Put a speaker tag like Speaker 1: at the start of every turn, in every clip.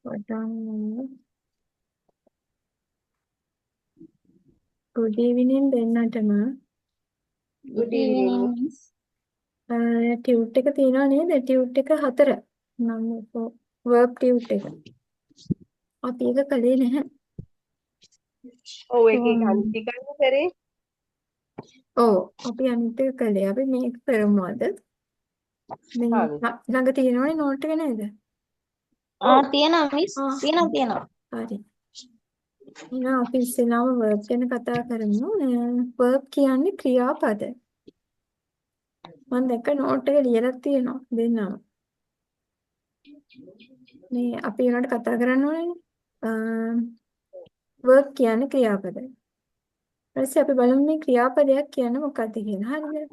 Speaker 1: පටන් good evening දෙන්නටම
Speaker 2: Good evening.
Speaker 3: Miss.
Speaker 1: Tute එක තියෙනවා නේද? ටියුට් එක 4 නම් verb ටියුට් එක. අපි ඒක කළේ නැහැ.
Speaker 2: ඔව් එකේ අනිත් එකක් කරේ.
Speaker 1: ඔව් අපි අනිත් එක කළේ. අපි මේක කරමු අද. මේ
Speaker 2: හරි.
Speaker 1: ළඟ තියෙනවනේ නෝට් එක නේද?
Speaker 3: තියෙනවා මිස්.
Speaker 1: ආ
Speaker 3: තියෙනවා.
Speaker 1: හරි. එහෙනම් අපි ඉස්සෙල්ලාම verb ගැන කතා කරමු. verb කියන්නේ ක්‍රියාපද. මම දැක්ක නෝට් එක ලියලා තියෙනවා දෙන්නම. මේ අපි ඒකට කතා කරන්න ඕනේ. verb කියන්නේ ක්‍රියාපද. ඊපස්සේ අපි බලමු මේ ක්‍රියාපදයක් කියන්නේ මොකක්ද කියලා. හරිද?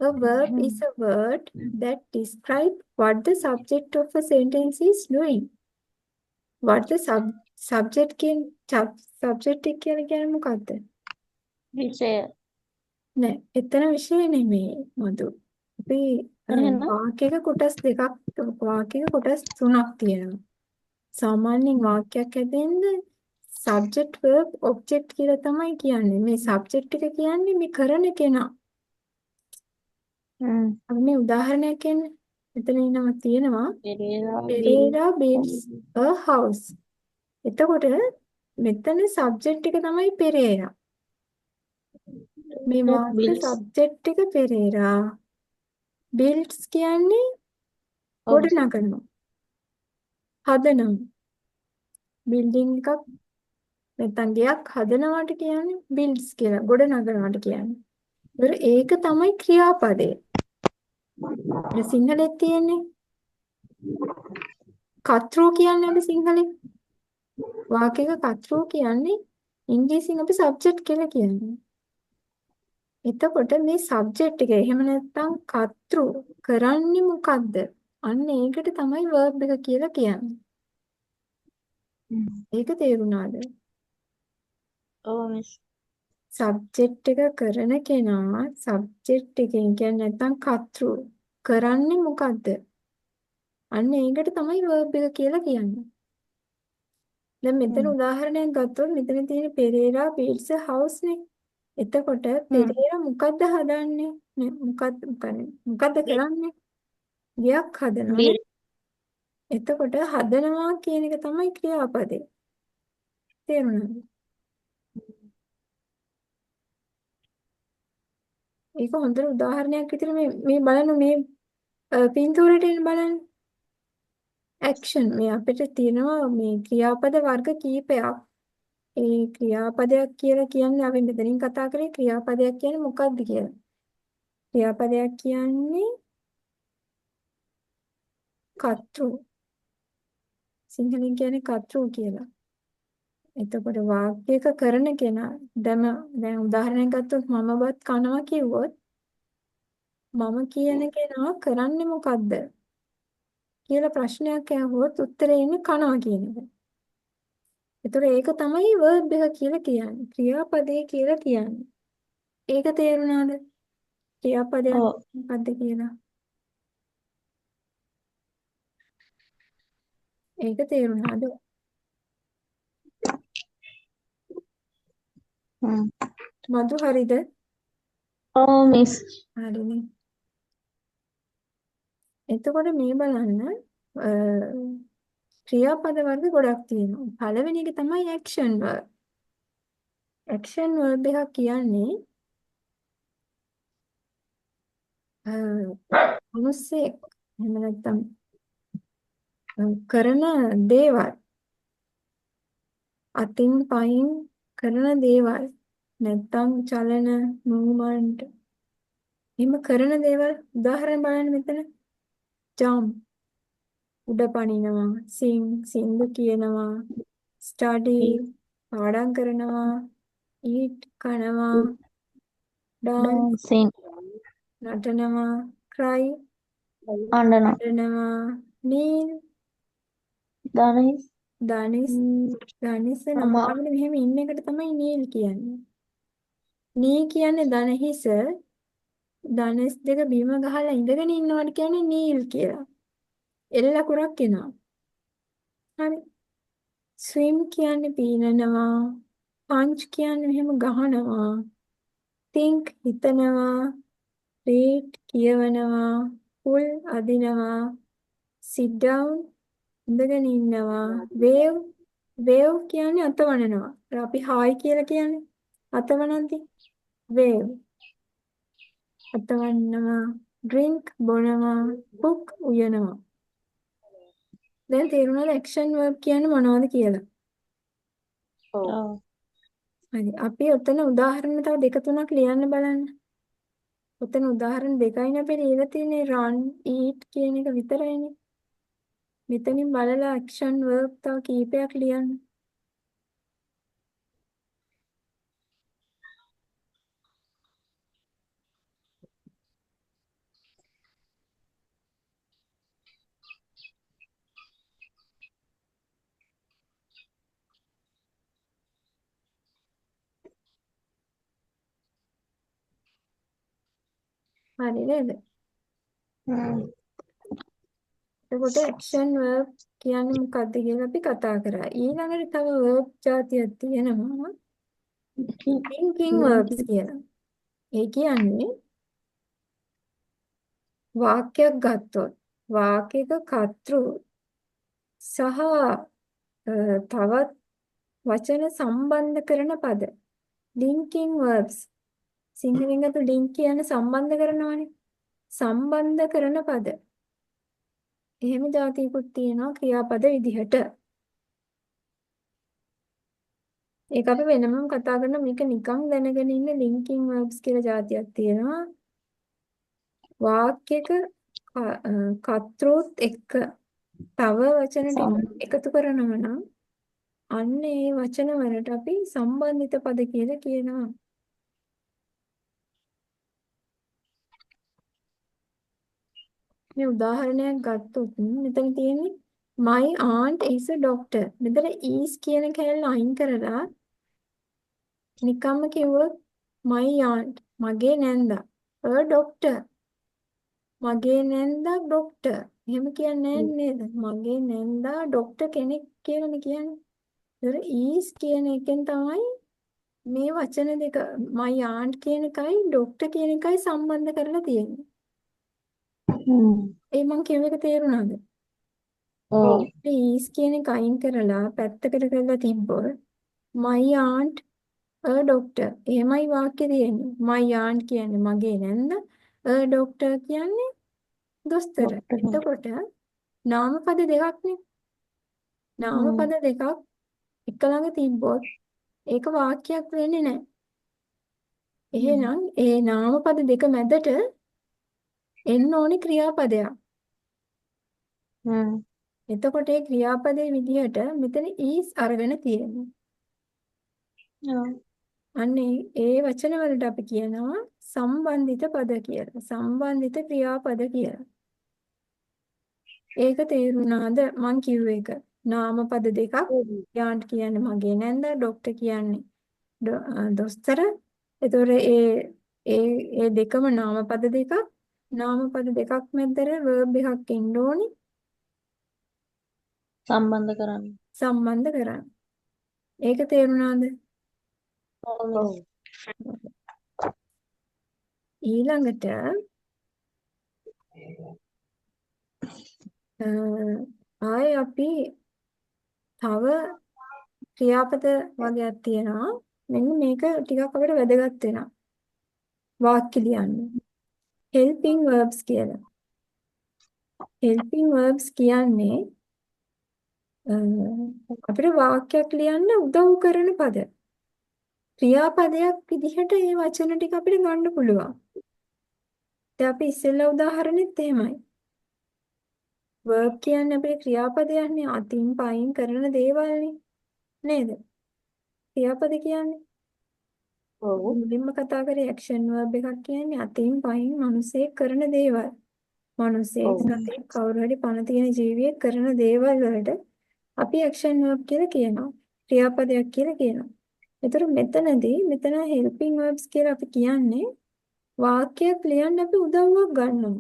Speaker 1: A verb is a word that describes what the subject of a sentence is doing. What the subject එක කියන්නේ මොකක්ද?
Speaker 3: විෂය.
Speaker 1: නෑ, එතන විෂය නෙමෙයි මధు. අපි
Speaker 3: එහෙනම්
Speaker 1: වාක්‍යයක කොටස් දෙකක් වාක්‍යයක කොටස් තුනක් තියෙනවා. සාමාන්‍යයෙන් වාක්‍යයක් හැදෙන්න subject verb object කියලා තමයි කියන්නේ. මේ subject එක කියන්නේ මේ කරන කෙනා. අපි මේ උදාහරණයක් කියන්නේ. එතන ඉන්නවා තියෙනවා Pereira builds a house. එතකොට මෙතන subject එක තමයි Pereira. මේ වාක්‍ය subject එක Pereira. builds කියන්නේ ගොඩනගනවා. හදනවා. building එකක් නැත්නම් ගයක් හදනවාට කියන්නේ builds කියලා. ගොඩනගනවාට කියන්නේ. ඒක තමයි ක්‍රියාපදය. සිංහලෙත් තියෙන්නේ කතෘ කියන්නේ අපි සිංහලෙන් වාක්‍යයක කතෘ කියන්නේ ඉංග්‍රීසියෙන් අපි සබ්ජෙක්ට් කියලා කියන්නේ. එතකොට මේ සබ්ජෙක්ට් එක එහෙම නැත්නම් කතෘ කරන්නේ මොකද්ද? අන්න ඒකට තමයි verb එක කියලා කියන්නේ. ඒක තේරුණාද?
Speaker 3: ඔව් මිස්.
Speaker 1: සබ්ජෙක්ට් එක කරන කෙනා සබ්ජෙක්ට් එකෙන් කියන්නේ නැත්නම් කතෘ කරන්නේ මොකද්ද? අන්න ඒකට තමයි verb එක කියලා කියන්නේ. දැන් මෙතන උදාහරණයක් ගත්තොත් මෙතන තියෙන පෙරේරා builds a house නේ. එතකොට පෙරේරා මොකද්ද හදන්නේ? මොකද්ද කරන්නේ? ගයක් හදනවානේ. එතකොට හදනවා කියන එක තමයි ක්‍රියාපදේ. තේරුණාද? ඒක හොඳට උදාහරණයක් විතර මේ බලන්න මේ පින්තූරයට එන්න බලන්න. ඇක්ෂන් මේ අපිට තියෙනවා මේ ක්‍රියාපද වර්ග කීපයක්. ඒ ක්‍රියාපදයක් කියලා කියන්නේ අපි මෙතනින් කතා කරේ ක්‍රියාපදයක් කියන්නේ මොකක්ද කියලා. ක්‍රියාපදයක් කියන්නේ කතෘ. සිංහලෙන් කියන්නේ කතෘ කියලා. එතකොට වාක්‍යයක කරන කෙනා දැන් උදාහරණයක් ගත්තොත් මම බත් කනවා කිව්වොත් මම කියන කෙනා කරන්නේ මොකද්ද කියලා ප්‍රශ්නයක් අහුවොත් උත්තරේ ඉන්නේ කනවා කියන එක. එතකොට ඒක තමයි verb එක කියලා කියන්නේ. ක්‍රියාපදේ කියලා කියන්නේ. ඒක තේරුණාද? ක්‍රියාපදයක් මොකද්ද කියලා. ඒක තේරුණාද? මధු හරිද?
Speaker 3: ඔව් මිස්.
Speaker 1: හරිනේ. එතකොට මේ බලන්න ක්‍රියාපද වර්ග ගොඩක් තියෙනවා. පළවෙනි එක තමයි action verb. action verb එකක් කියන්නේ මිනිස්සෙක් එහෙම නැත්නම් කරන දේවල් අතින් පයින් කරන දේවල් නැත්නම් චලන මූවමන්ට් එහෙම කරන දේවල් උදාහරණ බලන්න මෙතන jump උඩ පනිනවා sing සින්දු කියනවා study පාඩම් කරනවා eat කනවා dance නටනවා cry අඬනවා kneel දනිස් නමාගෙන මෙහෙම ඉන්න එකට තමයි kneel කියන්නේ. knee කියන්නේ දනහිස දනස් දෙක බිම ගහලා ඉඳගෙන ඉන්නවට කියන්නේ kneel කියලා. එල්ල කුරක් එනවා. හරි. swim කියන්නේ පීනනවා. punch කියන්නේ මෙහෙම ගහනවා. think හිතනවා. read කියවනවා. pull අදිනවා. sit down ඉඳගෙන ඉන්නවා. wave කියන්නේ අතවනනවා. අපි hi කියලා කියන්නේ අතවනද්දි wave අතවන්නවා. drink බොනවා. cook උයනවා. දැන් තේරුණාද action verb කියන්නේ මොනවද කියලා?
Speaker 2: ඔව්.
Speaker 3: ඔව්.
Speaker 1: හරි. අපි ඔතන උදාහරණ තව දෙක තුනක් ලියන්න බලන්න. ඔතන උදාහරණ දෙකයිනේ අපි ලියලා තියෙන්නේ run, eat කියන එක විතරයිනේ. මෙතනින් බලලා action verb තව කීපයක් ලියන්න. හරි නේද? එතකොට action verb කියන්නේ මොකක්ද කියලා අපි කතා කරා. ඊළඟට තව verb જાතියක් තියෙනවා. thinking verbs කියලා. ඒ කියන්නේ වාක්‍යයක් ගත්තොත් වාක්‍යයක කර්තෘ සහ තවත් වචන සම්බන්ධ කරන පද linking verbs සිංහලෙන් අත link කියන්නේ සම්බන්ධ කරනවානේ සම්බන්ධ කරන පද එහෙම જાතියකුත් තියෙනවා ක්‍රියාපද විදිහට ඒක අපි වෙනමම කතා කරන මේක නිකන් දැනගෙන ඉන්න linking verbs කියලා જાතියක් තියෙනවා වාක්‍යයක කර්තෘත් එක්ක තව වචන ටික එකතු කරනවා නම් අන්න ඒ වචන වලට අපි සම්බන්ධිත පද කියලා කියනවා. මේ උදාහරණයක් ගත්තොත් මෙතන තියෙන්නේ my aunt is a doctor. මෙතන is කියන කැලේ අයින් කරලා නිකම්ම කිව්වොත් my aunt මගේ නැන්දා a doctor මගේ නැන්දා ડોක්ටර්. එහෙම කියන්නේ නේද? මගේ නැන්දා ડોක්ටර් කෙනෙක් කියලානේ කියන්නේ. ඒතර is කියන එකෙන් තමයි මේ වචන දෙක my aunt කියන එකයි ડોක්ටර් කියන එකයි සම්බන්ධ කරලා තියෙන්නේ. ඒ මං කියව එක තේරුණාද?
Speaker 3: ඔව්.
Speaker 1: is කියන එක අයින් කරලා පැත්තකට කරලා තිබ්බොත් my aunt a doctor. එහෙමයි වාක්‍ය තියෙන්නේ. my aunt කියන්නේ මගේ නැන්දා. a doctor කියන්නේ දොස්තර. එතකොට නාමපද දෙකක්නේ. නාමපද දෙකක් එක ළඟ තිබ්බොත් ඒක වාක්‍යයක් වෙන්නේ නැහැ. එහෙනම් ඒ නාමපද දෙක මැදට එන්න ඕනේ ක්‍රියාපදයක්. එතකොට ඒ ක්‍රියාපදයේ විදිහට මෙතන is අරගෙන තියෙනවා. අන්නේ ඒ වචන වලට අපි කියනවා සම්බන්ධිත පද කියලා. සම්බන්ධිත ක්‍රියාපද කියලා. ඒක තේරුණාද? මං කිව්ව එක. නාමපද දෙකක්. යාන්ට් කියන්නේ මගේ නැන්දා, ડોක්ටර් කියන්නේ දොස්තර. ඒතොර ඒ දෙකම නාමපද දෙකක්. නාමපද දෙකක් මැදට verb එකක් එන්න ඕනි.
Speaker 3: සම්බන්ධ කරන්න.
Speaker 1: සම්බන්ධ කරන්න. ඒක තේරුණාද?
Speaker 3: ඔව්.
Speaker 1: ඊළඟට ආයේ අපි තව ක්‍රියාපද වගේක් තියෙනවා. මෙන්න මේක ටිකක් අපිට වැදගත් වෙනවා. වාක්‍ය ලියන්න. helping verbs කියලා. helping verbs කියන්නේ අපිට වාක්‍යයක් ලියන්න උදව් කරන පද. ක්‍රියාපදයක් විදිහට මේ වචන ටික අපිට ගන්න පුළුවන්. දැන් අපි ඉස්සෙල්ලා උදාහරණෙත් එහෙමයි. verb කියන්නේ අපේ ක්‍රියාපදයක්නේ අතින් පයින් කරන දේවල්නේ නේද? ක්‍රියාපද කියන්නේ.
Speaker 2: ඔව්.
Speaker 1: මුලින්ම කතා කරේ action verb එකක් කියන්නේ අතින් පයින් මිනිස්සේ කරන දේවල්. මිනිස්සේ සතෙක් කවුරු හරි පණ තියෙන ජීවියෙක් කරන දේවල් වලට අපි action verb කියලා කියනවා. ක්‍රියාපදයක් කියලා කියනවා. ඒතර මෙතන helping verbs කියලා අපි කියන්නේ වාක්‍යයක් ලියන්න අපි උදව්වක් ගන්නවා.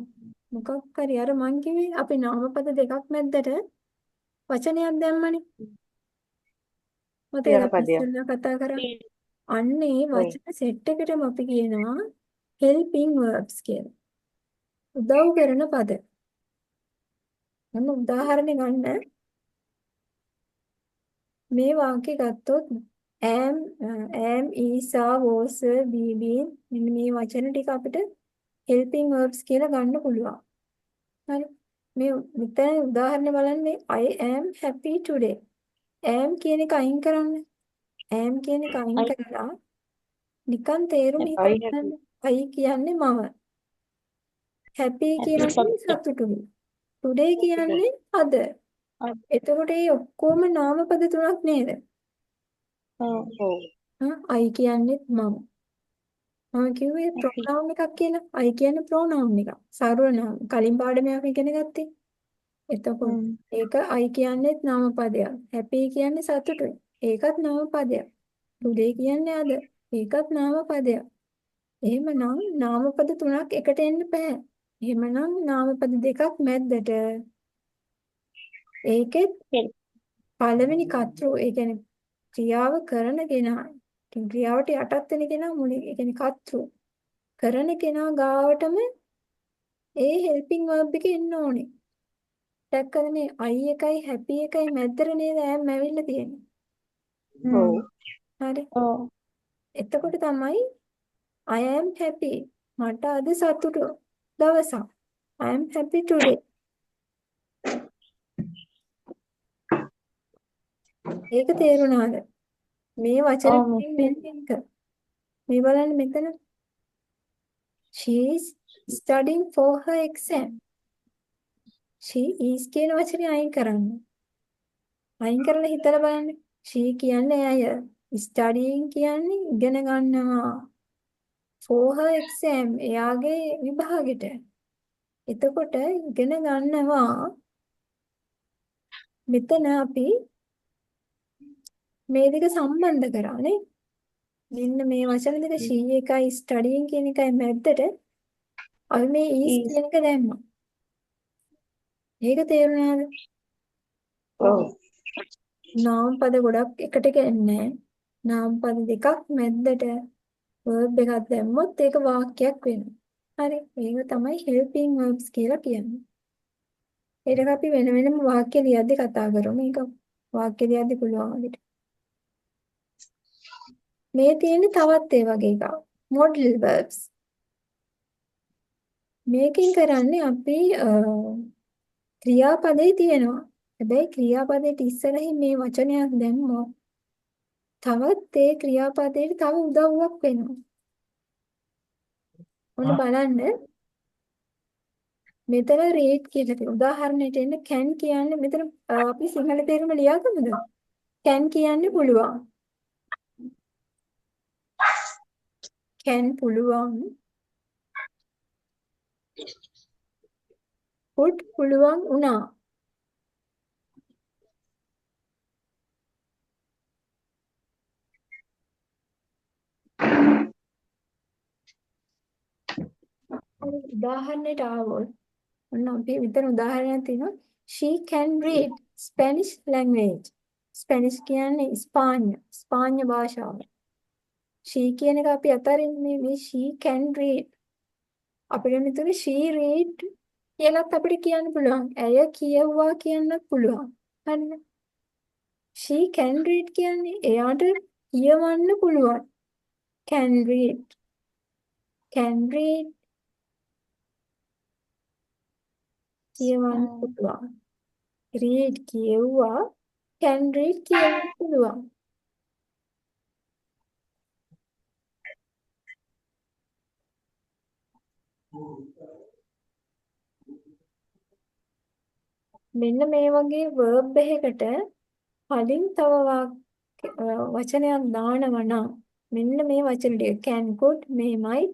Speaker 1: මොකක් හරි අර මං කිව්වේ අපි නාමපද දෙකක් මැද්දට වචනයක් දැම්මනේ. මතකද අපි
Speaker 2: ක්‍රියාපදයක්.
Speaker 1: ඉස්සෙල්ලා කතා කරා? අන්නේ
Speaker 2: ඔව්.
Speaker 1: වචන සෙට් එකටම අපි කියනවා helping verbs කියලා. උදව් කරන පද. මම උදාහරණ ගන්න. මේ වාක්‍ය ගත්තොත් am is are was be been මෙන්න මේ වචන ටික අපිට helping verbs කියලා ගන්න පුළුවන්. හරි. මේ මෙතන උදාහරණ බලන්න මේ I am happy today. am කියන එක අයින් කරන්න. am කියන එක අයින් කරලා නිකන් තේරුම
Speaker 2: I
Speaker 1: හිතලා
Speaker 2: happy.
Speaker 1: බලන්න. I කියන්නේ මම. happy කියන්නේ සතුටුයි. today කියන්නේ අද. එතකොට මේ ඔක්කොම නාමපද තුනක් නේද?
Speaker 2: ඔව්.
Speaker 1: I කියන්නේත් මම. මම කිව්වේ ප්‍රොනවුන් එකක් කියලා. I කියන්නේ ප්‍රොනවුන් එකක්. සර්වනාම. කලින් පාඩමේ අපි ඉගෙන ගත්තේ. එතකොට ඒක I කියන්නේත් නාමපදයක්. happy කියන්නේ සතුටුයි. ඒකත් නාමපදයක්. today කියන්නේ අද. ඒකත් නාමපදයක්. එහෙමනම් නාමපද තුනක් එකට එන්න බෑ. එහෙමනම් නාමපද දෙකක් මැද්දට ඒකෙත් පළවෙනි කර්තෘ ඒ කියන්නේ ක්‍රියාව කරන කෙනා ක්‍රියාවට යටත් වෙන කෙනා මුලින් ඒ කියන්නේ කර්තෘ කරන කෙනා ගාවටම ඒ හෙල්පින් වර්බ් එක එන්න ඕනේ. දැක්කද මේ I එකයි happy එකයි මැද්දට නේද am ඇවිල්ලා තියෙන්නේ.
Speaker 2: ඔව්.
Speaker 1: හරි. එතකොට තමයි I am happy. මට අද සතුටු දවසක්. I am happy today. ඒක තේරුණාද? මේ වචන ටිකෙන් වෙන්නේ එක. මේ බලන්න මෙතන she is studying for her exam. she is කියන වචනේ අයින් කරන්න. අයින් කරලා හිතලා බලන්න. she කියන්නේ අය. studying කියන්නේ ඉගෙන ගන්නවා. for her exam එයාගේ විභාගෙට. එතකොට ඉගෙන ගන්නවා. මෙතන අපි මේ දෙක සම්බන්ධ කරානේ. මෙන්න මේ වචන දෙක she එකයි studying කියන එකයි මැද්දට අපි මේ is කියන එක දැම්මා. ඒක තේරුණාද?
Speaker 2: ඔව්.
Speaker 1: නාම පද ගොඩක් එකට එන්නේ නාම පද දෙකක් මැද්දට verb එකක් දැම්මොත් ඒක වාක්‍යයක් වෙනවා. හරි. ඒක තමයි helping verbs කියලා කියන්නේ. ඒක අපි වෙන වෙනම වාක්‍ය ලියද්දි කතා කරමු. මේක වාක්‍ය ලියද්දි පුළුවන් අපිට. මේ තියෙන්නේ තවත් ඒ වගේ එකක්. modal verbs. මේකෙන් කරන්නේ අපි ක්‍රියාපදේ තියෙනවා. හැබැයි ක්‍රියාපදයට ඉස්සරහින් මේ වචනයක් දැම්මොත් තවත් ඒ ක්‍රියාපදයට තව උදව්වක් වෙනවා. ඔන්න බලන්න මෙතන read කියලා තියෙනවා. උදාහරණයට එන්න can කියන්නේ මෙතන අපි සිංහල තේරුම ලියාගමුද? can කියන්නේ පුළුවන්. can පුළුවන්. would පුළුවන් වුණා. උදාහරණයට ආවොත් ඔන්න අපි විතර උදාහරණයක් තියෙනවා. she can read Spanish language. ස්පැනිෂ් කියන්නේ ස්පාඤ්ඤ භාෂාව. she කියන එක අපි අතරින්නේ මේ she can read. අපිට මෙතන she read කියලාත් අපිට කියන්න පුළුවන්. ඇය කියවුවා කියන්නත් පුළුවන්. හරිද? she can read කියන්නේ එයාට කියවන්න පුළුවන්. can read. can read කියවන්න පුළුවන්. read කියවුවා can read කියන්න පුළුවන්. මෙන්න මේ වගේ verb එකකට කලින් තව වචනයක් දානවා නම් මෙන්න මේ වචන ටික can could may might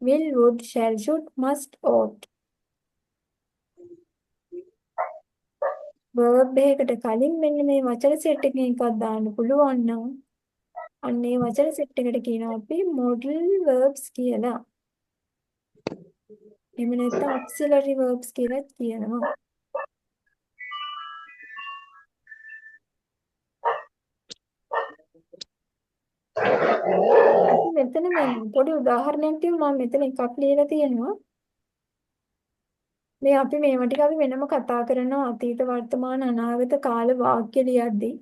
Speaker 1: will would shall should must ought verb එකකට කලින් මෙන්න මේ වචන සෙට් එකකින් එකක් දාන්න පුළුවන් නම් අන්න ඒ වචන සෙට් එකට කියනවා අපි modal verbs කියලා. එහෙම නැත්නම් auxiliary verbs කියලා කියනවා. මෙතන මේ පොඩි උදාහරණයක් තියෙනවා මම මෙතන එකක් ලියලා තියෙනවා. මේ අපි මේවා ටික අපි වෙනම කතා කරනවා අතීත වර්තමාන අනාගත කාල වාක්‍ය ලියද්දී.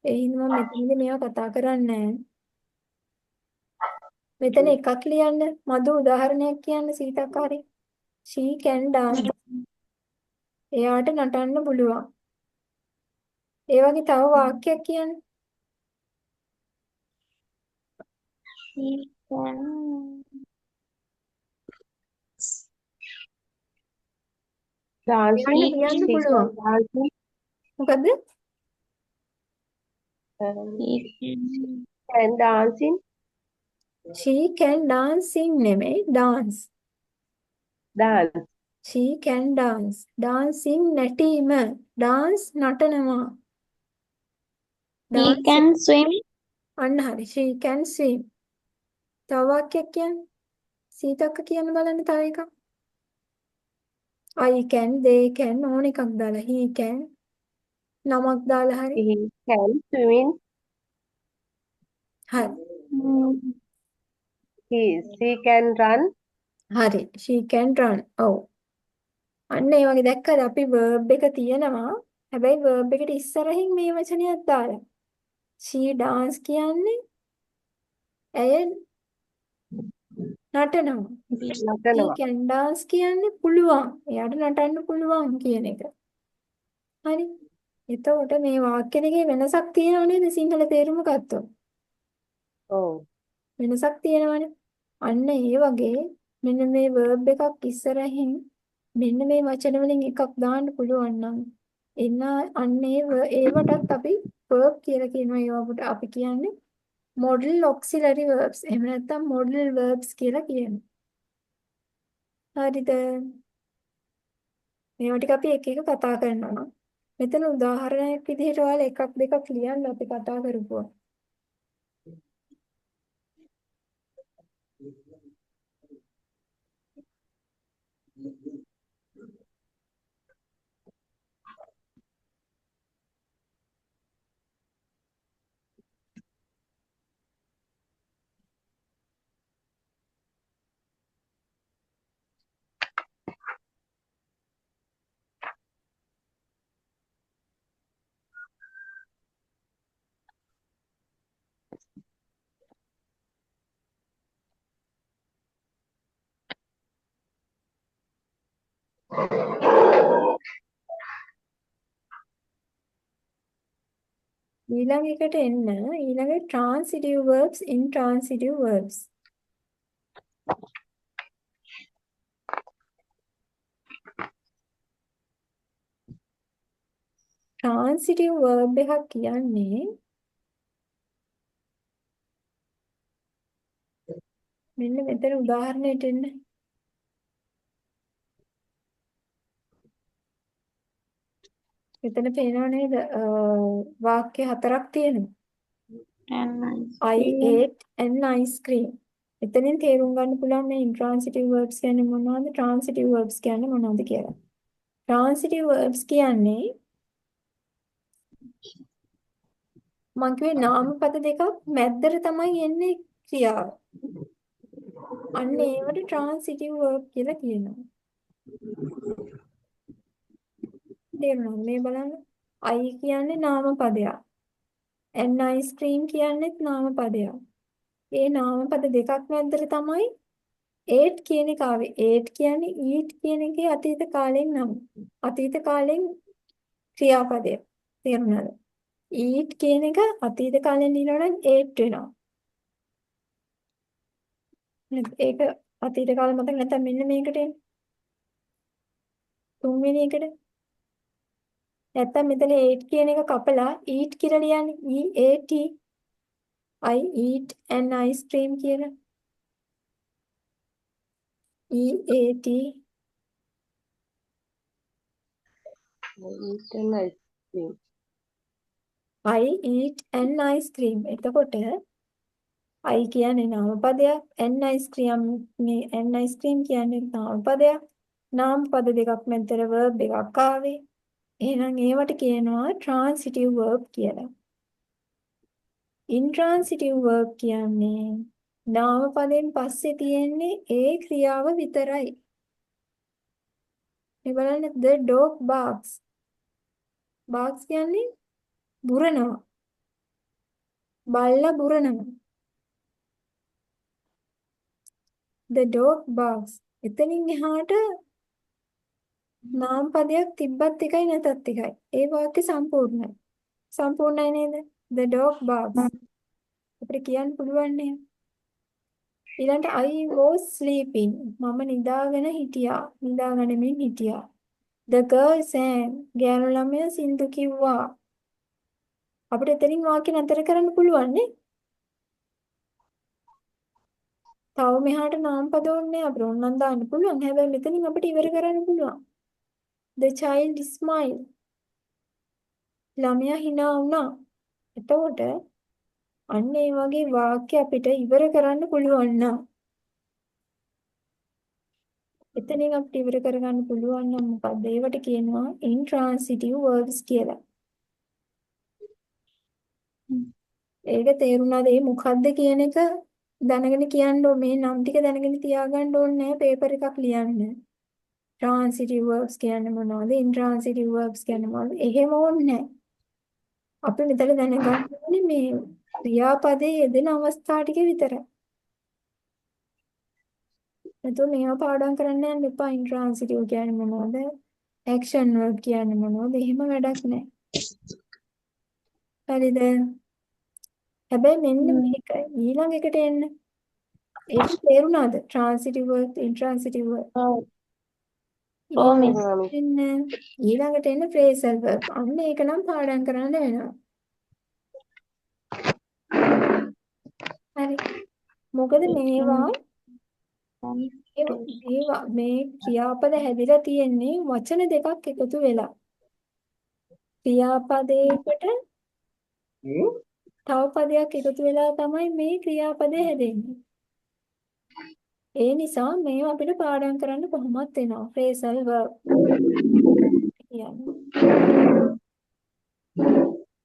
Speaker 1: ඒ හින්දා මම මෙතනදී මේවා කතා කරන්නේ නැහැ. මෙතන එකක් ලියන්න මధు උදාහරණයක් කියන්න සීතක්කාරී. She can dance. එයාට නටන්න පුළුවන්. ඒ වගේ තව වාක්‍යයක් කියන්න.
Speaker 3: He can
Speaker 2: dancing.
Speaker 1: එයාට කියන්න
Speaker 2: She
Speaker 1: පුළුවන්.
Speaker 2: can dancing.
Speaker 1: මොකද්ද?
Speaker 3: he
Speaker 2: Can dancing.
Speaker 1: She can dance sing නෙමෙයි dance.
Speaker 2: Dance.
Speaker 1: She can dance. Dancing නැටීම. dance නටනවා.
Speaker 3: he
Speaker 1: dance
Speaker 3: can swim.
Speaker 1: අන්න හරි. She can swim. තව වාක්‍යයක් කියන්න. සීතක්ක කියන්න බලන්න තව එකක්. I can, they can ඕන එකක් දාලා he can නමක් දාලා හරි.
Speaker 2: He can swim.
Speaker 1: හරි.
Speaker 2: She can run.
Speaker 1: හරි. She can run. ඔව්. අන්න ඒ වගේ දැක්කද අපි verb එක තියෙනවා. හැබැයි verb එකට ඉස්සරහින් මේ වචනයක් දාලා. She dance කියන්නේ ඇය නටනවා. He
Speaker 2: නටනවා.
Speaker 1: can dance කියන්නේ පුළුවන්. එයාට නටන්න පුළුවන් කියන එක. හරි. එතකොට මේ වාක්‍ය දෙකේ වෙනසක් තියෙනව නේද සිංහල තේරුම ගත්තොත්?
Speaker 2: ඔව්.
Speaker 1: වෙනසක් තියෙනවනේ. අන්න ඒ වගේ මෙන්න මේ verb එකක් ඉස්සරහින් මෙන්න මේ වචන වලින් එකක් දාන්න පුළුවන් නම් එන්න අන්න ඒවටත් අපි verb කියලා කියනවා. ඒවට අපි කියන්නේ modal auxiliary verbs. එහෙම නැත්නම් modal verbs කියලා කියනවා. හරිද? මේවා ටික අපි එක එක කතා කරනවා. මෙතන උදාහරණයක් විදිහට ඔයාලා එකක් දෙකක් ලියන්න අපි කතා කරපුවා. ඊළඟ එකට එන්න ඊළඟ transitive verbs intransitive verbs. transitive verb එකක් කියන්නේ මෙන්න මෙතන උදාහරණයට එන්න. මෙතන පේනව නේද? වාක්‍ය හතරක් තියෙනවා.
Speaker 3: And
Speaker 1: I ate an ice cream. එතනින් තේරුම් ගන්න පුළුවන් මේ intransitive verbs කියන්නේ මොනවද? transitive verbs කියන්නේ මොනවද කියලා. transitive verbs කියන්නේ මම කිව්වේ නාමපද දෙකක් මැද්දට තමයි එන්නේ ක්‍රියාව. අන්න ඒවට transitive verb කියලා කියනවා. තේරුණාද? මේ බලන්න. I කියන්නේ නාමපදයක්. an ice cream කියන්නේත් නාමපදයක්. ඒ නාමපද දෙකක් මැද්දට තමයි ate කියන එක ආවේ. ate කියන්නේ eat කියන එකේ අතීත කාලෙන් නම. අතීත කාලෙන් ක්‍රියාපදය. තේරුණාද? eat කියන එක අතීත කාලෙන් ලියනවා නම් ate වෙනවා. ඒක අතීත කාලෙ මතක නැත්නම් මෙන්න මේකට එන්න. තුන්වෙනි එකට. නැත්නම් මෙතන eat කියන එක කපලා eat කියලා ලියන්නේ. eat I eat an ice cream කියලා. eat
Speaker 2: Eat an ice cream.
Speaker 1: I eat an ice cream. එතකොට I කියන්නේ නාමපදයක්. an ice cream කියන්නේ නාමපදයක්. නාමපද දෙකක් මැද්දට verb එකක් ආවේ. එහෙනම් ඒවට කියනවා transitive verb කියලා. intransitive verb කියන්නේ නාම පදයෙන් පස්සේ තියෙන්නේ ඒ ක්‍රියාව විතරයි. මේ බලන්න the dog barks. barks කියන්නේ බුරනවා. බල්ලා බුරනවා. the dog barks. එතනින් එහාට නාම පදයක් තිබ්බත් එකයි නැතත් එකයි. ඒ වාක්‍ය සම්පූර්ණයි. සම්පූර්ණයි නේද? the dog barks. අපිට කියන්න පුළුවන් නේද? ඊළඟට I was sleeping. මම නිදාගෙන හිටියා. නිදාගනිමින් හිටියා. The girl sang. ගෑනු ළමයා සින්දු කිව්වා. අපිට එතනින් වාක්‍ය නතර කරන්න පුළුවන් නේ? තව මෙහාට නාම පද ඕනේ අපිට ඕනනම් දාන්න පුළුවන්. හැබැයි මෙතනින් අපිට ඉවර කරන්න පුළුවන්. The child smiled. ළමයා hina වුණා. එතකොට අන්න ඒ වගේ වාක්‍ය අපිට ඉවර කරන්න පුළුවන් නම් එතනින් අපිට ඉවර කරගන්න පුළුවන් නම් මොකද්ද? ඒවට කියනවා intransitive verbs කියලා. ඒක තේරුණාද? ඒ මොකද්ද කියන එක දැනගෙන කියන්න ඕනේ. මේ නම් ටික දැනගෙන තියාගන්න ඕනේ නැහැ පේපර් එකක් ලියන්න. transitive verbs කියන්නේ මොනවද? intransitive verbs කියන්නේ මොනවද? එහෙම ඕනේ නැහැ. අපි මෙතන දැනගන්න ඕනේ මේ ක්‍රියාපදයේ යෙදෙන අවස්ථා ටික විතරයි. එතකොට මේවා පාඩම් කරන්න යන්න එපා. intransitive කියන්නේ මොනවද? action verb කියන්නේ මොනවද? එහෙම වැඩක් නැහැ. හරිද? හැබැයි මෙන්න මේකයි. ඊළඟ එකට එන්න. ඒක තේරුණාද? transitive verb, intransitive verb.
Speaker 3: Miss.
Speaker 1: ඊළඟට එන්න phrasal verb. අන්න ඒක නම් පාඩම් කරන්න වෙනවා. හරි. මොකද මේවා මේ ක්‍රියාපද හැදිලා තියෙන්නේ වචන දෙකක් එකතු වෙලා. ක්‍රියාපදයකට තව පදයක් එකතු වෙලා තමයි මේ ක්‍රියාපදය හැදෙන්නේ. ඒ නිසා මේවා අපිට පාඩම් කරන්න කොහොමත් වෙනවා. phrasal verb කියන්නේ.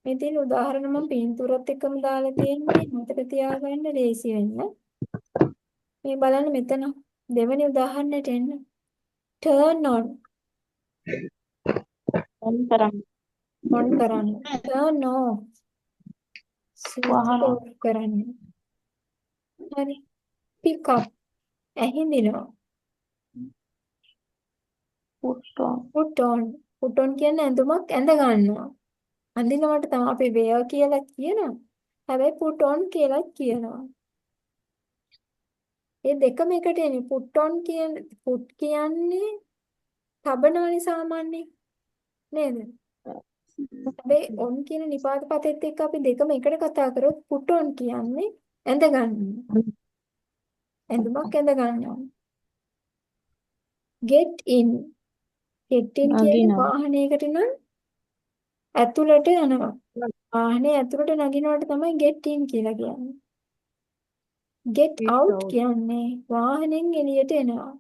Speaker 1: මේ තියෙන උදාහරණ මම පින්තූරත් එක්කම දාලා තියෙන්නේ මතක තියාගන්න ලේසි වෙන්න. මේ බලන්න මෙතන දෙවෙනි උදාහරණයට එන්න. turn on
Speaker 3: on කරන්න.
Speaker 1: on කරන්න. turn off switch off කරන්න. හරි. pick up ඇහිඳිනවා. put on කියන්නේ ඇඳුමක් ඇඳ ගන්නවා. අඳිනවට තමයි අපි wear කියලා කියනවා. හැබැයි put on කියලා කියනවා. ඒ දෙකම එකට එන්නේ. put කියන්නේ තබනවනේ සාමාන්‍යයෙන් නේද? හැබැයි on කියන නිපාත පතෙත් එක්ක අපි දෙකම එකට කතා කරොත් put on කියන්නේ ඇඳ ගන්නවා. ඇඳුමක් ඇඳ ගන්නවා. get in කියන්නේ වාහනයකට නම් ඇතුළට යනවා. වාහනේ ඇතුළට නගිනවට තමයි get in කියලා කියන්නේ. get out කියන්නේ වාහනෙන් එළියට එනවා.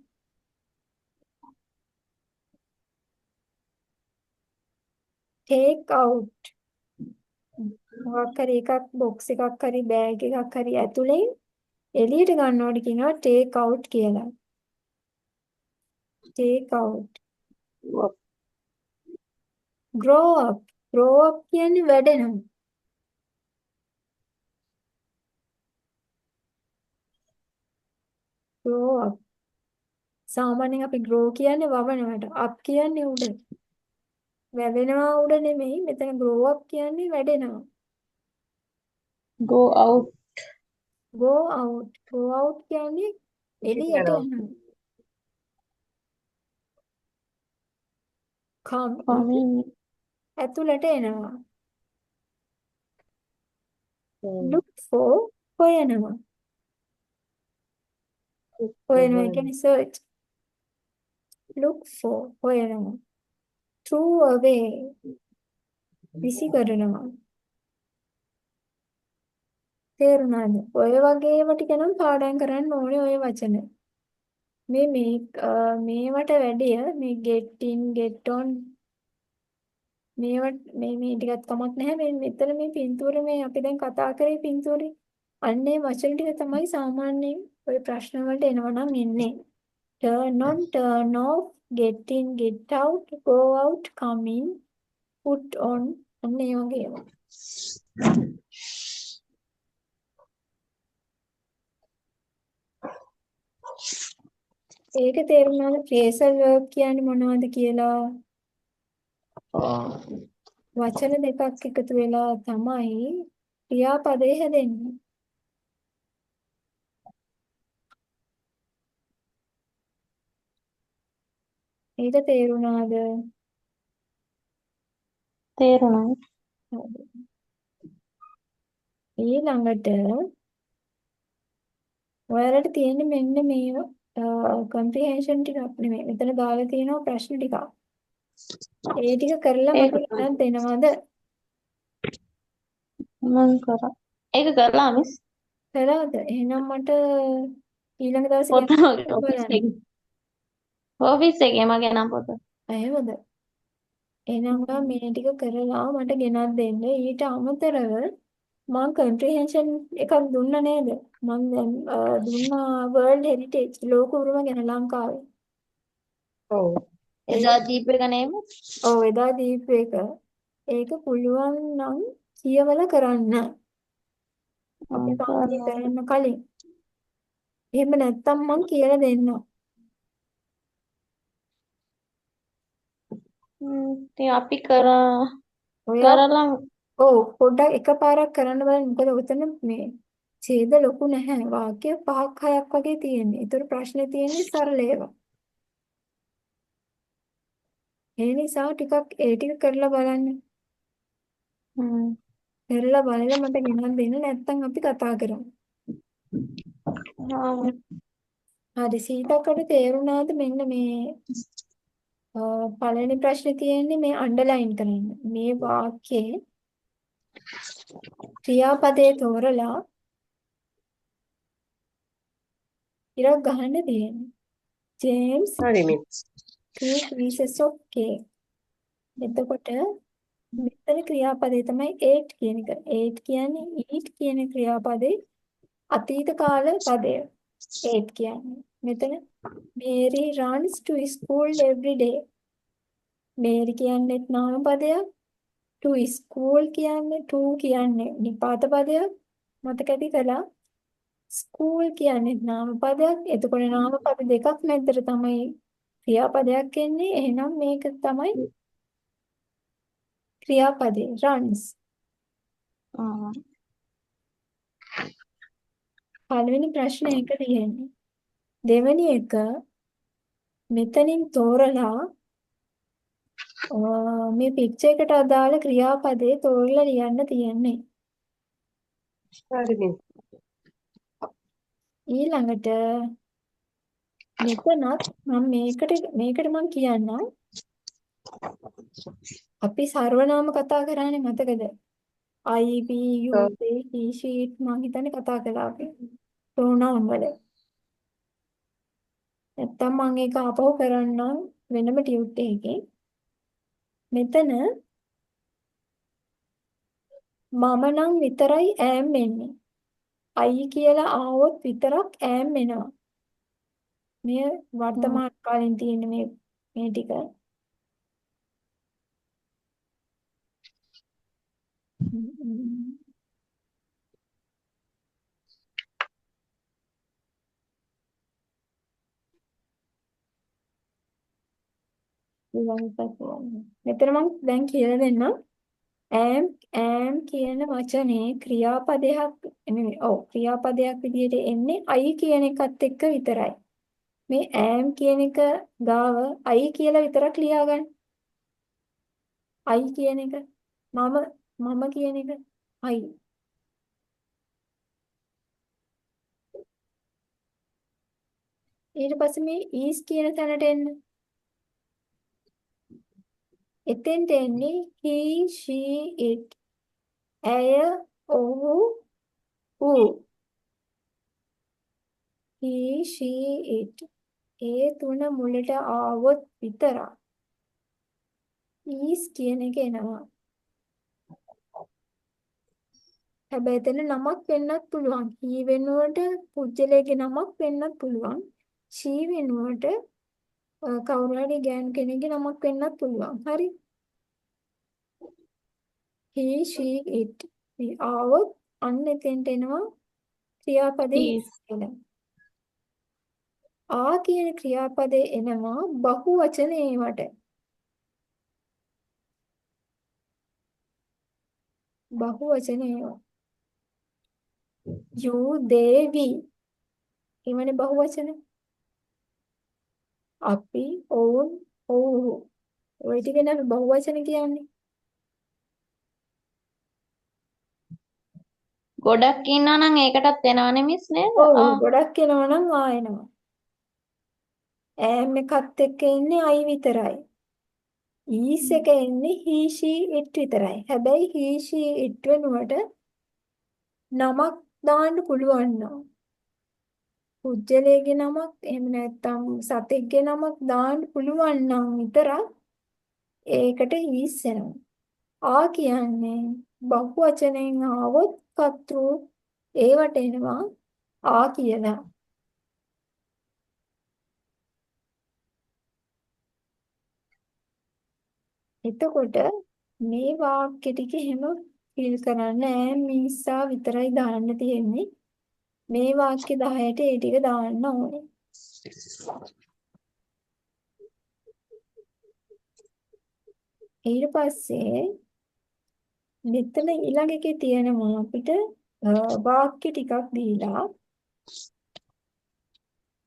Speaker 1: take out මොකක් හරි එකක් බොක්ස් එකක් හරි බෑග් එකක් හරි ඇතුලෙන් එළියට ගන්නවට කියනවා take out කියලා. take out. grow up කියන්නේ වැඩෙනවා. grow up සාමාන්‍යයෙන් අපි grow කියන්නේ වවනවට up කියන්නේ උඩ. වැවෙනවා උඩ නෙමෙයි මෙතන grow up කියන්නේ වැඩෙනවා.
Speaker 3: go out
Speaker 1: කියන්නේ එළියට යනවා. come ඇතුළට එනවා. look for හොයනවා. හොයනවා කියන්නේ search. look for හොයනවා. throw away විසි කරනවා. තේරුණාද? ඔය වගේ ඒවා ටික නම් පාඩම් කරන්න ඕනේ ඔය වචන. මේවට වැඩිය මේ get in get on මේවට මේ ටිකක් කමක් නැහැ. මේ මෙතන මේ පින්තූරේ මේ අපි දැන් කතා කරේ පින්තූරේ අන්නේ වචන ටික තමයි සාමාන්‍යයෙන් ඔය ප්‍රශ්න වලට එනවා නම් එන්නේ. turn on, turn off, get in, get out, go out, come in, put on. අන්න ඒ වගේ ඒවා. ඒක තේරුණාද phrasal verb කියන්නේ මොනවද කියලා? වචන දෙකක් එකතු වෙලා තමයි ක්‍රියාපදේ හැදෙන්නේ. ඒක තේරුණාද?
Speaker 3: තේරුණා.
Speaker 1: ඊළඟට ඔයාලට තියෙන්නේ මෙන්න මේ comprehension ටිකක් නෙමෙයි. මෙතන දාලා තියෙනවා ප්‍රශ්න ටිකක්. ඒ ටික කරලා
Speaker 3: ඒක
Speaker 1: මට ගණන් දෙනවද?
Speaker 3: මම කරා. ඒක කරලා මිස්
Speaker 1: කරාද? එහෙනම් මට ඊළඟ දවසේ
Speaker 3: පොත
Speaker 1: ගෙනත්
Speaker 3: ඔෆිස්
Speaker 1: බලන්න.
Speaker 3: එකේ. ඔෆිස් එකේ මගේ නම් පොත.
Speaker 1: එහෙමද? එහෙනම් ඔයා මේ ටික කරලා මට ගෙනත් දෙන්න. ඊට අමතරව මම comprehension එකක් දුන්නා නේද? මම දැන් දුන්නා World Heritage ලෝක උරුම ගැන ලංකාවේ.
Speaker 2: ඔව්.
Speaker 3: එදා දීප එක නේම.
Speaker 1: ඔව් එදා දීපු එක. ඒක පුළුවන් නම් කියවලා කරන්න. අපි පන්තියේ කරන්න කලින්. එහෙම නැත්තම් මං කියලා දෙන්නම්.
Speaker 3: ඉතින් අපි කරා
Speaker 1: ඔයා
Speaker 3: කරලා
Speaker 1: ඔව් පොඩ්ඩක් එකපාරක් කරන්න බලන්න. මොකද උතන මේ ඡේද ලොකු නැහැ. වාක්‍ය 5ක් 6ක් වගේ තියෙන්නේ. ඒතර ප්‍රශ්නේ තියෙන්නේ සරල ඒවා. ඒ නිසා ටිකක් ඒ ටික කරලා බලන්න. කරලා බලලා මට ගෙනත් දෙන්න. නැත්තම් අපි කතා කරමු. හරි සීතකට තේරුණාද මෙන්න මේ පළවෙනි ප්‍රශ්නේ තියෙන්නේ මේ අන්ඩර්ලයින් කරන්න. මේ වාක්‍යයේ ක්‍රියාපදයේ තෝරලා ඉරක් ගහන්න තියෙනවා. James
Speaker 2: හරි මිස්.
Speaker 1: 2 pieces of cake. එතකොට මෙතන ක්‍රියාපදේ තමයි ate කියන එක. ate කියන්නේ eat කියන ක්‍රියාපදේ අතීත කාල පදය. ate කියන්නේ. මෙතන Mary runs to school every day. Mary කියන්නේත් නාම පදයක්. to school කියන්නේ to කියන්නේ නිපාත පදයක්. මතක ඇති කළා. ස්කූල් කියන්නේ නාම පදයක්. එතකොට නාම පද දෙකක් මැද්දට තමයි ක්‍රියාපදයක් එන්නේ. එහෙනම් මේක තමයි ක්‍රියාපදේ runs. පළවෙනි ප්‍රශ්නේ එක ලියන්නේ. දෙවෙනි එක මෙතනින් තෝරලා මේ පික්චර් එකට අදාළ ක්‍රියාපදේ තෝරලා ලියන්න තියෙන්නේ.
Speaker 2: හරි මිස්.
Speaker 1: ඊළඟට මෙතනත් මම මේකට මම කියන්නම්. අපි සර්වනාම කතා කරානේ මතකද? I, we, you,
Speaker 2: ඔව්.
Speaker 1: they, he, she, it මම හිතන්නේ කතා කළා අපි. pronoun වල. නැත්තම් මම ඒක ආපහු කරන්නම් වෙනම ටියුට් එකකින්. මෙතන මම නම් විතරයි ඈම් වෙන්නේ. I කියලා ආවොත් විතරක් ඈම් වෙනවා. මේ වර්තමාන කාලෙන් තියෙන මේ ටික. මෙතන මම දැන් කියලා දෙන්නම්. ඈම් කියන වචනේ ක්‍රියාපදයක් නෙමෙයි. ඔව් ක්‍රියාපදයක් විදිහට එන්නේ I කියන එකත් එක්ක විතරයි. මේ ඈම් කියන එක ගාව I කියලා විතරක් ලියාගන්න. I කියන එක මම කියන එක I. ඊට පස්සේ මේ is කියන තැනට එන්න. එතෙන්ට එන්නේ he, she, it. ඇය, ඔහු, ඌ. he, she, it. ඒ තුන මුලට ආවොත් විතරක් is කියන එක එනවා. හැබැයි එතන නමක් වෙන්නත් පුළුවන්. he වෙනුවට පුජ්‍යලයේ නමක් වෙන්නත් පුළුවන්. she වෙනුවට කවුරු හරි ගෑනු කෙනෙක්ගේ නමක් වෙන්නත් පුළුවන්. හරි. he she it. මේ ආවොත් අන්න එතෙන්ට එනවා ක්‍රියාපදේ is
Speaker 3: is.
Speaker 1: කියලා. ආ කියන ක්‍රියාපදේ එනවා බහු වචනේවට. බහු වචනේව. you they we. ඊමනේ බහු වචන. අපි ඔවුන් ඔව්හු. ඔය ටික නේද බහු වචන කියන්නේ.
Speaker 3: ගොඩක් ඉන්නවා නම් ඒකටත් එනවනේ මිස් නේද?
Speaker 1: ඔව් ගොඩක් එනවා නම් ආ එනවා. ඈම් එකත් එක්ක ඉන්නේ අයි විතරයි. ඊස් එක එන්නේ he she it විතරයි. හැබැයි he she it වෙනුවට නමක් දාන්න පුළුවන් නම් පුජ්‍යලයේ නමක් එහෙම නැත්නම් සතෙක්ගේ නමක් දාන්න පුළුවන් නම් විතරක් ඒකට ඊස් එනවා. ආ කියන්නේ බහු වචනෙන් ආවොත් කතෘ ඒවට එනවා ආ කියලා. එතකොට මේ වාක්‍ය ටික එහෙම ෆිල් කරන්න ඈ මිස්සා විතරයි දාන්න තියෙන්නේ. මේ වාක්‍ය 10ට ඒ ටික දාන්න ඕනේ. ඊට පස්සේ මෙතන ඊළඟ එකේ තියෙනවා අපිට වාක්‍ය ටිකක් දීලා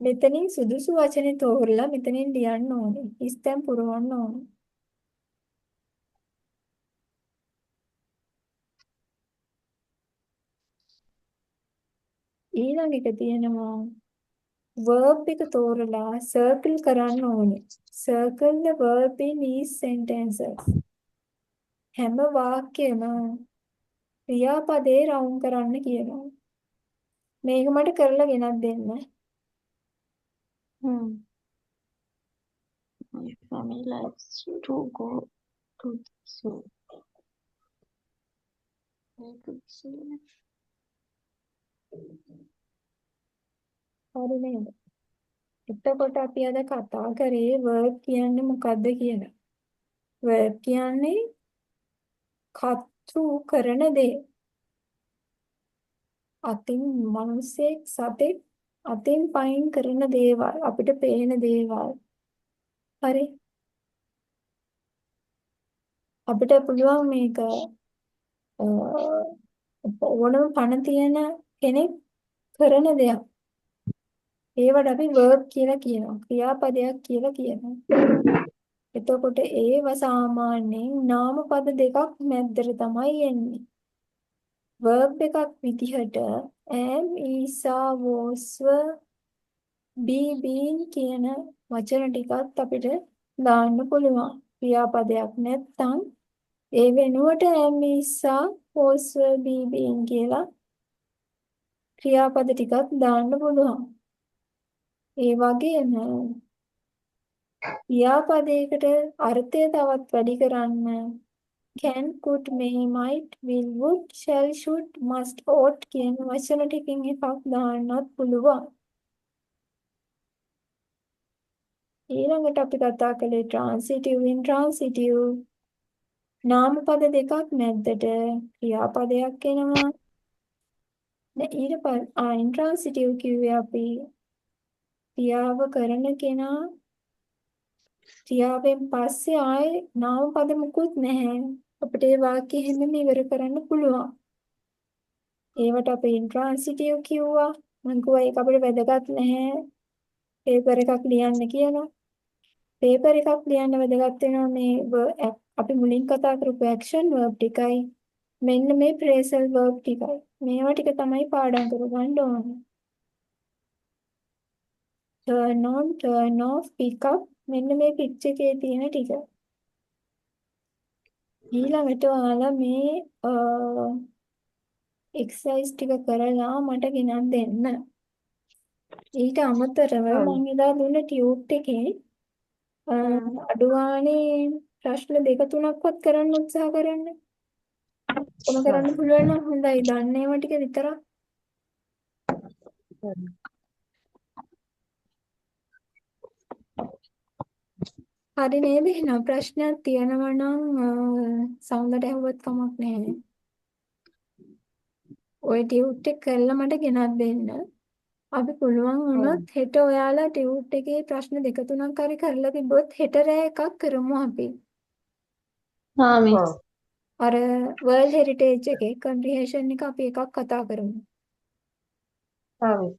Speaker 1: මෙතනින් සුදුසු වචනේ තෝරලා මෙතනින් ලියන්න ඕනේ. ඉස්තෙන් පුරවන්න ඕනේ. ඊළඟ එක තියෙනවා verb එක තෝරලා circle කරන්න ඕනේ. circle the verb in each sentences. හැම වාක්‍යෙම ක්‍රියාපදේ රවුම් කරන්න කියනවා. මේක මට කරලා ගෙනත් දෙන්න.
Speaker 3: My family likes to go to the zoo.
Speaker 1: හරි නේද? එතකොට අපි අද කතා කරේ verb කියන්නේ මොකද්ද කියලා. verb කියන්නේ කර්තෘ කරන දේ. අතින් මිනිසෙක් සතෙක් අතින් පයින් කරන දේවල් අපිට පේන දේවල්. හරි. අපිට පුළුවන් මේක ඕනම පණ තියෙන කෙනෙක් කරන දෙයක්. ඒවට අපි verb කියලා කියනවා. ක්‍රියාපදයක් කියලා කියනවා. එතකොට ඒව සාමාන්‍යයෙන් නාමපද දෙකක් මැද්දට තමයි එන්නේ. verb එකක් විදිහට am, is, are, was, were, be, been කියන වචන ටිකත් අපිට දාන්න පුළුවන්. ක්‍රියාපදයක් නැත්නම් ඒ වෙනුවට am, is, are, was, were, be, been කියලා ක්‍රියාපද ටිකක් දාන්න පුළුවන්. ඒ වගේම ක්‍රියාපදයකට අර්ථය තවත් වැඩි කරන්න can, could, may, might, will, would, shall, should, must, ought කියන වචන ටිකකින් එකක් දාන්නත් පුළුවන්. ඊළඟට අපි කතා කළේ transitive intransitive. නාමපද දෙකක් මැද්දට ක්‍රියාපදයක් එනවා. ඊට පස්සේ intransitive කිව්වේ අපි ක්‍රියාව කරන කෙනා ක්‍රියාවෙන් පස්සේ ආයේ නාමපද මුකුත් නැහැ. අපිට ඒ වාක්‍ය හැමෙම ඉවර කරන්න පුළුවන්. ඒවට අපි intransitive කිව්වා. මම කිව්වා ඒක අපිට වැදගත් නැහැ. පේපර් එකක් ලියන්න කියලා. පේපර් එකක් ලියන්න වැදගත් වෙනවා මේ අපි මුලින් කතා කරපු action verb ටිකයි. මෙන්න මේ phrasal verb ටිකයි. මේවා ටික තමයි පාඩම් කරගන්න ඕනේ. turn on, turn off, pick up මෙන්න මේ පිච් එකේ තියෙන ටික. ඊළඟට ඔයාලා මේ එක්සර්සයිස් ටික කරලා මට ගෙනත් දෙන්න. ඊට අමතරව මම එදා දුන්න ටියුට් එකේ අඩුවානේ ප්‍රශ්න දෙක තුනක්වත් කරන්න උත්සාහ කරන්න. කොහොම කරන්න පුළුවන් නම් හොඳයි. දන්න ඒවා ටික විතරක්.
Speaker 2: හරි.
Speaker 1: හරි නේද? එහෙනම් ප්‍රශ්නයක් තියෙනවා නම් සෞන්දර්ය ඇහුවත් කමක් නැහැ. ඔය ටියුට් එක කරලා මට ගෙනත් දෙන්න. අපි පුළුවන්
Speaker 2: ඔව්.
Speaker 1: වුණොත් හෙට ඔයාලා ටියුට් එකේ ප්‍රශ්න දෙක තුනක් හරි කරලා තිබ්බොත් හෙට රෑ එකක් කරමු අපි.
Speaker 3: हाँ मिस
Speaker 2: ඔව්.
Speaker 1: අර වර්ල්ඩ් හෙරිටේජ් එකේ කම්ප්‍රිහෙන්ෂන් එක අපි එකක් කතා කරමු.
Speaker 2: හා මිස්.